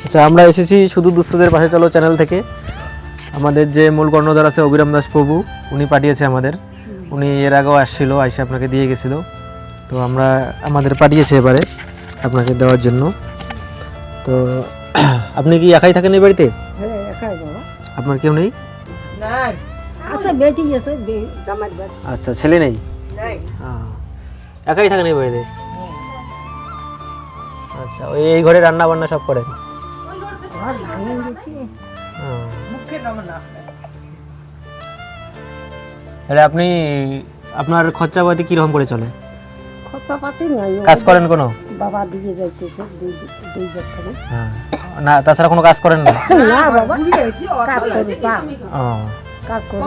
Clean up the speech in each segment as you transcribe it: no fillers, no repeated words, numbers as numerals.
আচ্ছা, আমরা এসেছি শুধু দুস্থদের পাশে চলো চ্যানেল থেকে। আমাদের যে মূল কর্ণধার আছে অভিরাম দাস প্রভু, উনি পাঠিয়েছে আমাদের। উনি এর আগেও আসছিল, আইসে আপনাকে দিয়ে গেছিল। তো আমাদের পাঠিয়েছে এবারে আপনাকে দেওয়ার জন্য। তো আপনি কি একাই থাকেন এই বাড়িতে? হ্যাঁ, একাই বাবা। আপনার কেউ নেই? আছে বেটি আছে, জামাই বাড়ি। আচ্ছা, ছেলে নেই? একাই থাকেন এই বাড়িতে? আচ্ছা, এই ঘরে রান্না বান্না সব করেন? ঘর ভাঙে গেছি। তাহলে আপনার খরচাপাতি কিরকম করে চলে? খরচাপাতি নাই, কাজ করেন কোনো? বাবা দিকে যাইতেছে দুই বছর। না, তাছাড়া কোনো কাজ করেন না? না বাবা, কাজ করি কাজ করি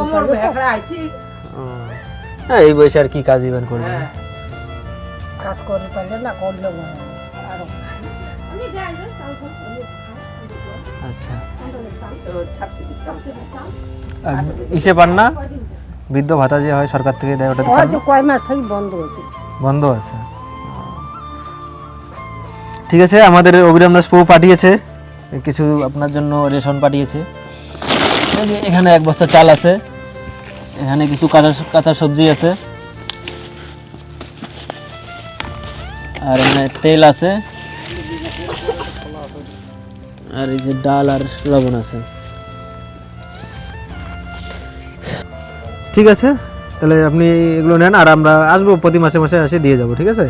এই বয়সে আর কি কাজ ইভেন করবেন? কাজ করে পারলে না করলে আরো। আচ্ছা, ইসে পান না বৃদ্ধ ভাতা যে হয় সরকার থেকে দেয়, ওটা হয়তো কয় মাস থেকে বন্ধ হয়েছে। বন্ধ আছে? ঠিক আছে, আমাদের অভিরাম দাস প্রভু পাঠিয়েছে কিছু আপনার জন্য, রেশন পাঠিয়েছে। এখানে 1 বস্তা চাল আছে, এখানে কিছু কাঁচা সবজি আছে, আর এখানে তেল আছে, আর এই যে ডাল আর লবণ আছে। ঠিক আছে, তাহলে আপনি এগুলো নেন, আর আমরা আসবো প্রতি মাসে মাসে এসে দিয়ে যাব। ঠিক আছে?